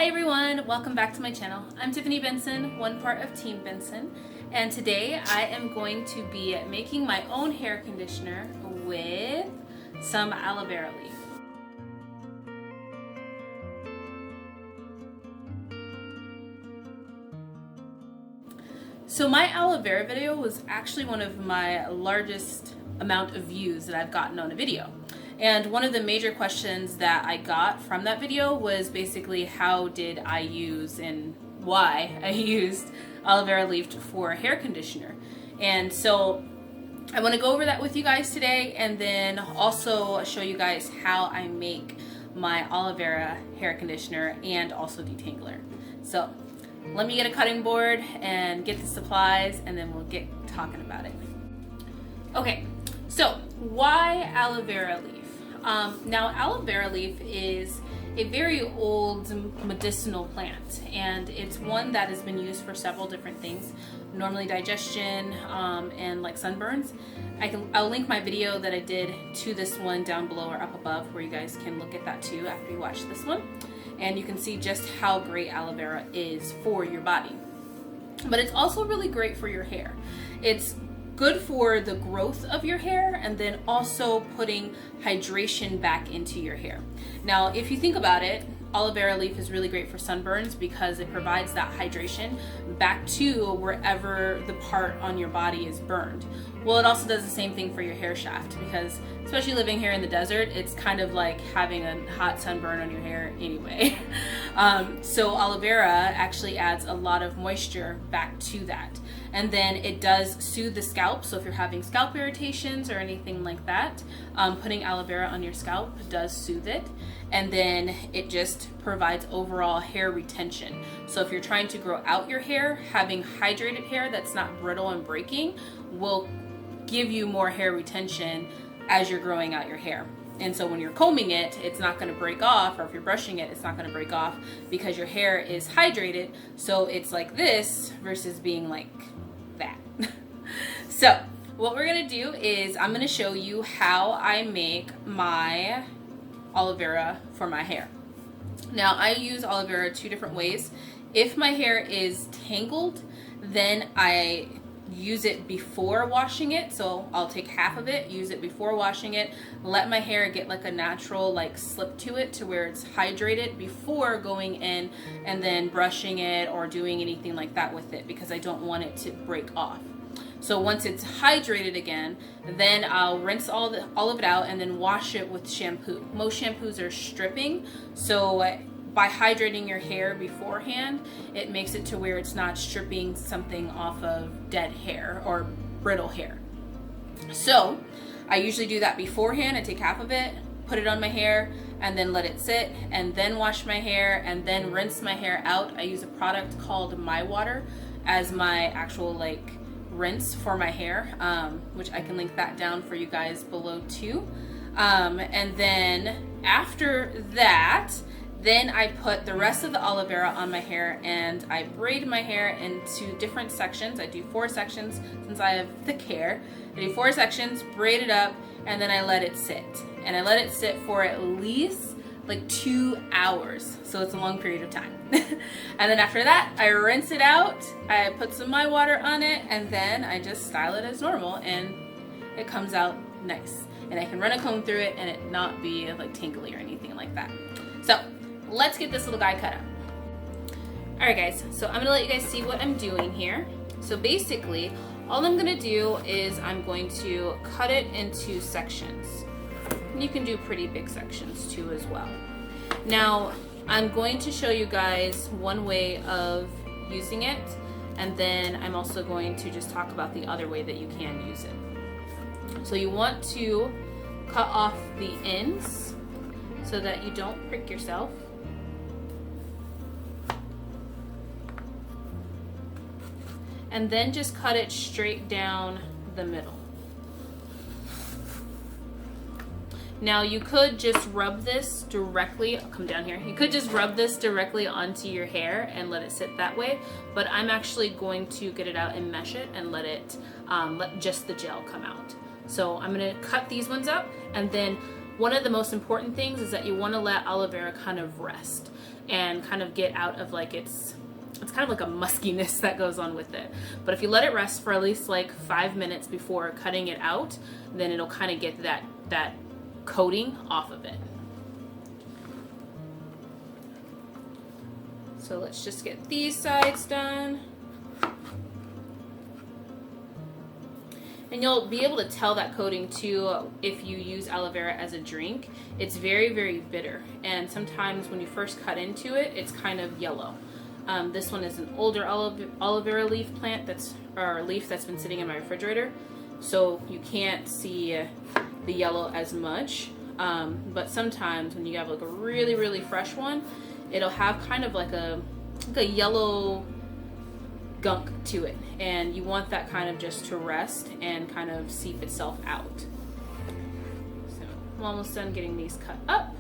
Hi everyone, welcome back to my channel. I'm Tiffany Benson, one part of Team Benson, and today I am going to be making my own hair conditioner with some aloe vera leaf. So my aloe vera video was actually one of my largest amount of views that I've gotten on a video. And one of the major questions that I got from that video was basically how did I use and why I used aloe vera leaf for hair conditioner. And so I want to go over that with you guys today, and then also show you guys how I make my aloe vera hair conditioner and also detangler. So let me get a cutting board and get the supplies, and then we'll get talking about it. Okay, so why aloe vera leaf? Now aloe vera leaf is a very old medicinal plant, and it's one that has been used for several different things, normally digestion and like sunburns. I'll link my video that I did to this one down below or up above, where you guys can look at that too after you watch this one, and you can see just how great aloe vera is for your body. But it's also really great for your hair. It's good for the growth of your hair, and then also putting hydration back into your hair. Now, if you think about it, aloe vera leaf is really great for sunburns because it provides that hydration back to wherever the part on your body is burned. Well, it also does the same thing for your hair shaft, because especially living here in the desert, it's kind of like having a hot sunburn on your hair anyway. So aloe vera actually adds a lot of moisture back to that. And then it does soothe the scalp, so if you're having scalp irritations or anything like that, putting aloe vera on your scalp does soothe it. And then it just provides overall hair retention. So if you're trying to grow out your hair, having hydrated hair that's not brittle and breaking will give you more hair retention as you're growing out your hair. And so when you're combing it, it's not going to break off, or if you're brushing it, it's not going to break off because your hair is hydrated. So it's like this versus being like that. So what we're going to do is I'm going to show you how I make my aloe vera for my hair. Now, I use aloe vera two different ways. If my hair is tangled, then I use it before washing it. So I'll take half of it, use it before washing it, let my hair get like a natural like slip to it to where it's hydrated before going in and then brushing it or doing anything like that with it, because I don't want it to break off. So once it's hydrated again, then I'll rinse all of it out and then wash it with shampoo. Most shampoos are stripping, so by hydrating your hair beforehand, it makes it to where it's not stripping something off of dead hair or brittle hair. So I usually do that beforehand. I take half of it, put it on my hair, and then let it sit, and then wash my hair, and then rinse my hair out. I use a product called My Water as my actual like rinse for my hair, which I can link that down for you guys below too. And then after that, then I put the rest of the aloe vera on my hair, and I braid my hair into different sections. I do 4 sections since I have thick hair. I do 4 sections, braid it up, and then I let it sit. And I let it sit for at least like 2 hours. So it's a long period of time. And then after that, I rinse it out. I put some My Water on it, and then I just style it as normal, and it comes out nice. And I can run a comb through it and it not be like tingly or anything like that. So let's get this little guy cut up. Alright guys, so I'm going to let you guys see what I'm doing here. So basically, all I'm going to do is I'm going to cut it into sections. And you can do pretty big sections too as well. Now, I'm going to show you guys one way of using it, and then I'm also going to just talk about the other way that you can use it. So you want to cut off the ends so that you don't prick yourself. And then just cut it straight down the middle. Now you could just rub this directly, I'll come down here, you could just rub this directly onto your hair and let it sit that way, but I'm actually going to get it out and mesh it and let it, let just the gel come out. So I'm gonna cut these ones up, and then one of the most important things is that you wanna let aloe vera kind of rest. and kind of get out of like it's kind of like a muskiness that goes on with it. But if you let it rest for at least like 5 minutes before cutting it out, then it'll kind of get that coating off of it. So let's just get these sides done. And you'll be able to tell that coating too if you use aloe vera as a drink. It's very, very bitter. And sometimes when you first cut into it, it's kind of yellow. This one is an older aloe vera leaf that's been sitting in my refrigerator. So you can't see the yellow as much. But sometimes when you have like a really, really fresh one, it'll have kind of like a yellow gunk to it, and you want that kind of just to rest and kind of seep itself out. So I'm almost done getting these cut up.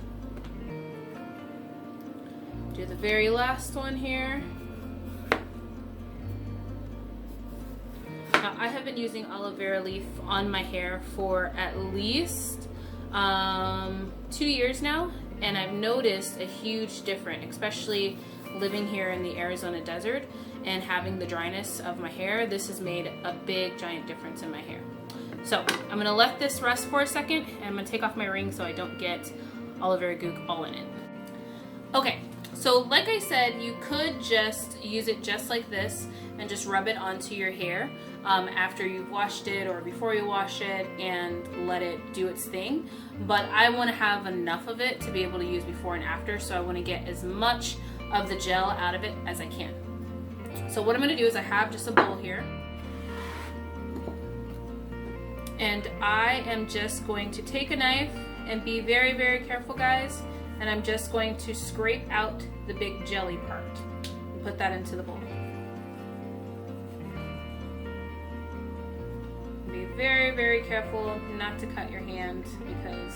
Do the very last one here. Now I have been using aloe vera leaf on my hair for at least 2 years now, and I've noticed a huge difference, especially living here in the Arizona desert and having the dryness of my hair. This has made a big giant difference in my hair. So I'm gonna let this rest for a second, and I'm gonna take off my ring so I don't get aloe vera gook all in it. Okay, so like I said, you could just use it just like this and just rub it onto your hair after you've washed it or before you wash it, and let it do its thing. But I want to have enough of it to be able to use before and after, so I want to get as much of the gel out of it as I can. So what I'm going to do is I have just a bowl here, and I am just going to take a knife and be very, very careful, guys, and I'm just going to scrape out the big jelly part and put that into the bowl. Be very, very careful not to cut your hand because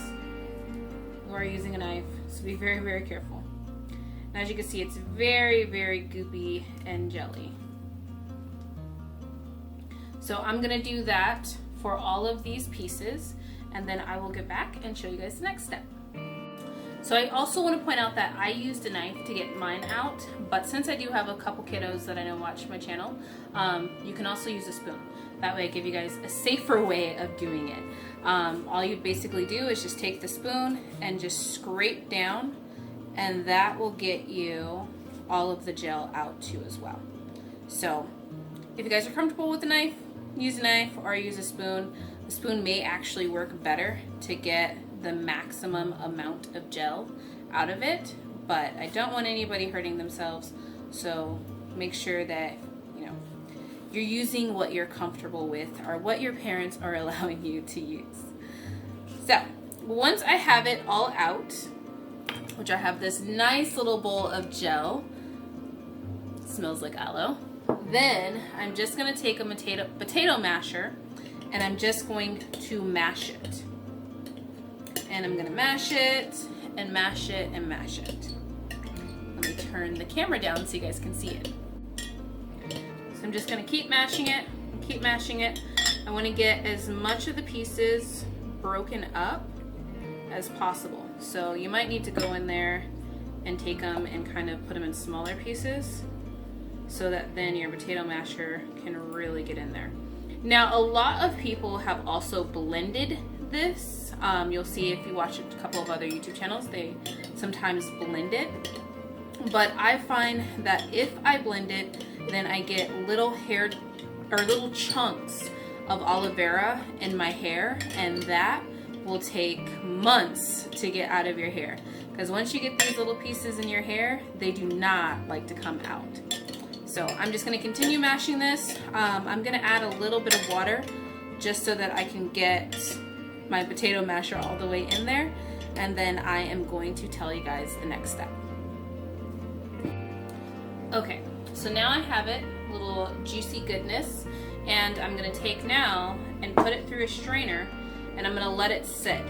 you are using a knife, so be very, very careful. And as you can see, it's very, very goopy and jelly. So I'm gonna do that for all of these pieces, and then I will get back and show you guys the next step. So I also want to point out that I used a knife to get mine out, but since I do have a couple kiddos that I know watch my channel, you can also use a spoon. That way I give you guys a safer way of doing it. All you basically do is just take the spoon and just scrape down, and that will get you all of the gel out too as well. So if you guys are comfortable with the knife, use a knife or use a spoon. The spoon may actually work better to get the maximum amount of gel out of it, but I don't want anybody hurting themselves, so make sure that you're using what you're comfortable with or what your parents are allowing you to use. So once I have it all out, which I have this nice little bowl of gel, it smells like aloe, then I'm just going to take a potato masher, and I'm just going to mash it. And I'm going to mash it and mash it and mash it. Let me turn the camera down so you guys can see it. So I'm just going to keep mashing it and keep mashing it. I want to get as much of the pieces broken up as possible. So you might need to go in there and take them and kind of put them in smaller pieces so that then your potato masher can really get in there. Now, a lot of people have also blended this. You'll see if you watch a couple of other YouTube channels, they sometimes blend it. But I find that if I blend it, then I get little chunks of aloe vera in my hair, and that will take months to get out of your hair. Because once you get these little pieces in your hair, they do not like to come out. So I'm just going to continue mashing this. I'm going to add a little bit of water just so that I can get my potato masher all the way in there, and then I am going to tell you guys the next step. Okay, so now I have it, little juicy goodness, and I'm going to take now and put it through a strainer, and I'm going to let it sit.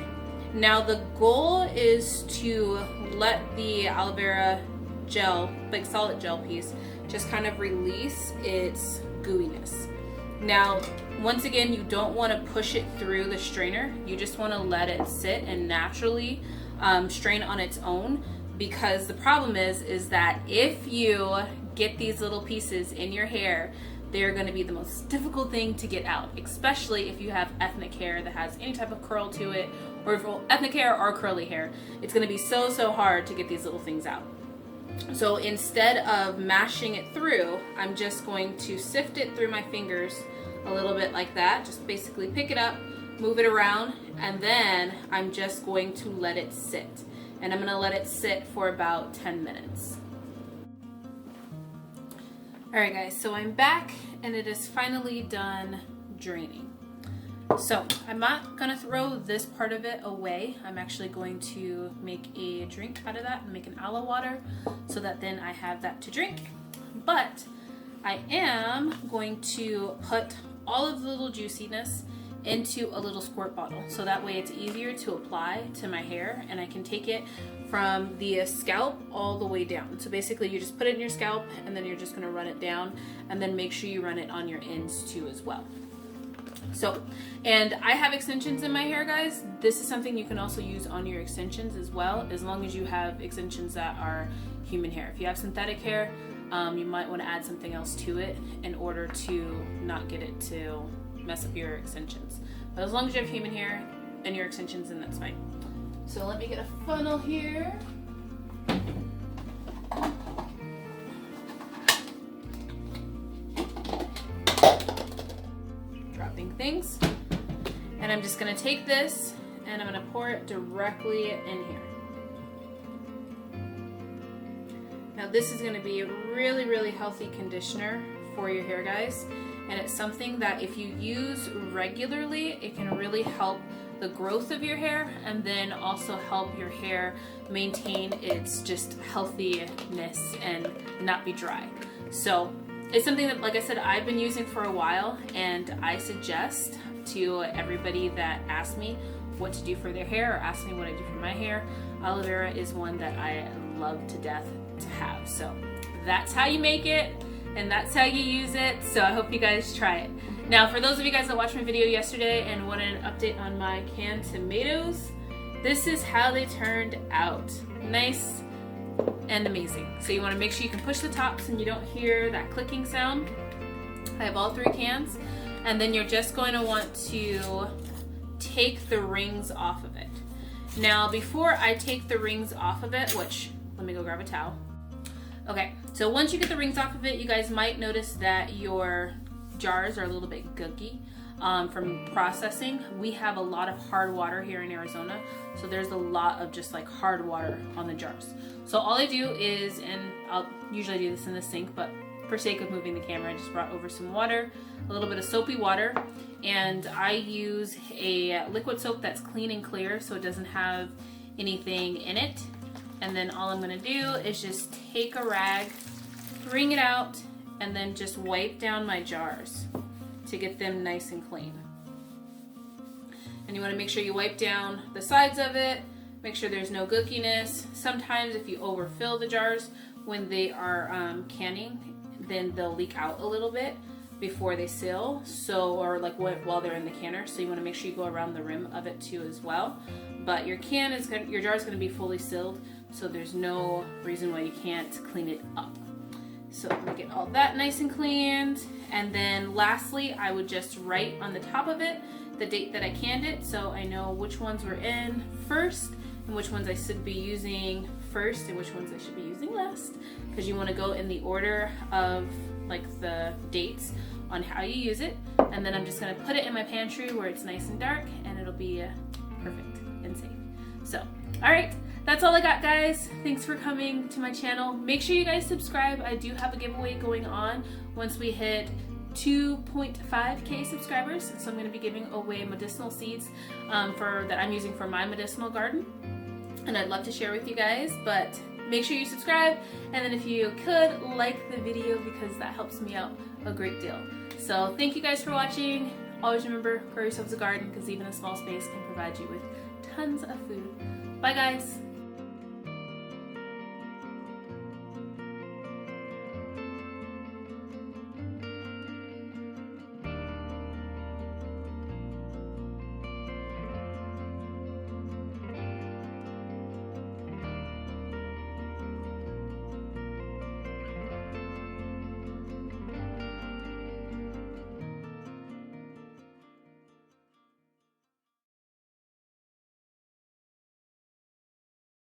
Now the goal is to let the aloe vera gel, big solid gel piece, just kind of release its gooiness. Now, once again, you don't want to push it through the strainer. You just want to let it sit and naturally strain on its own because the problem is that if you get these little pieces in your hair, they're going to be the most difficult thing to get out, especially if you have ethnic hair that has any type of curl to it, or if ethnic hair or curly hair. It's going to be so hard to get these little things out. So instead of mashing it through, I'm just going to sift it through my fingers a little bit like that. Just basically pick it up, move it around, and then I'm just going to let it sit. And I'm going to let it sit for about 10 minutes. Alright guys, so I'm back and it is finally done draining. So I'm not going to throw this part of it away. I'm actually going to make a drink out of that and make an aloe water so that then I have that to drink. But I am going to put all of the little juiciness into a little squirt bottle, so that way it's easier to apply to my hair and I can take it from the scalp all the way down. So basically you just put it in your scalp and then you're just going to run it down, and then make sure you run it on your ends too as well. So, and I have extensions in my hair, guys. This is something you can also use on your extensions as well, as long as you have extensions that are human hair. If you have synthetic hair, you might want to add something else to it in order to not get it to mess up your extensions. But as long as you have human hair and your extensions, then that's fine. So let me get a funnel here. Dropping things. And I'm just going to take this and I'm going to pour it directly in here. Now this is going to be a really healthy conditioner for your hair, guys. And it's something that if you use regularly, it can really help the growth of your hair, and then also help your hair maintain its just healthiness and not be dry. So it's something that, like I said, I've been using for a while, and I suggest to everybody that asks me what to do for their hair or asks me what I do for my hair, aloe vera is one that I love to death to have. So that's how you make it. And that's how you use it, so I hope you guys try it. Now, for those of you guys that watched my video yesterday and wanted an update on my canned tomatoes, this is how they turned out. Nice and amazing. So you want to make sure you can push the tops and you don't hear that clicking sound. I have all 3 cans, and then you're just going to want to take the rings off of it. Now, before I take the rings off of it, which, let me go grab a towel. Okay, so once you get the rings off of it, you guys might notice that your jars are a little bit gooky from processing. We have a lot of hard water here in Arizona, so there's a lot of just like hard water on the jars. So all I do is, and I'll usually do this in the sink, but for sake of moving the camera, I just brought over some water, a little bit of soapy water, and I use a liquid soap that's clean and clear so it doesn't have anything in it. And then all I'm going to do is just take a rag, wring it out, and then just wipe down my jars to get them nice and clean. And you want to make sure you wipe down the sides of it, make sure there's no gookiness. Sometimes if you overfill the jars when they are canning, then they'll leak out a little bit before they seal, so, or like while they're in the canner, so you want to make sure you go around the rim of it too as well. But your jar is going to be fully sealed, so there's no reason why you can't clean it up. So I'm going to get all that nice and cleaned, and then lastly I would just write on the top of it the date that I canned it, so I know which ones were in first and which ones I should be using first and which ones I should be using last, because you want to go in the order of like the dates on how you use it. And then I'm just going to put it in my pantry where it's nice and dark, and it'll be perfect and safe. So alright, that's all I got, guys. Thanks for coming to my channel. Make sure you guys subscribe. I do have a giveaway going on once we hit 2.5k subscribers, so I'm going to be giving away medicinal seeds that I'm using for my medicinal garden, and I'd love to share with you guys. But make sure you subscribe, and then if you could, like the video, because that helps me out a great deal. So thank you guys for watching. Always remember, grow yourselves a garden, because even a small space can provide you with tons of food. Bye guys.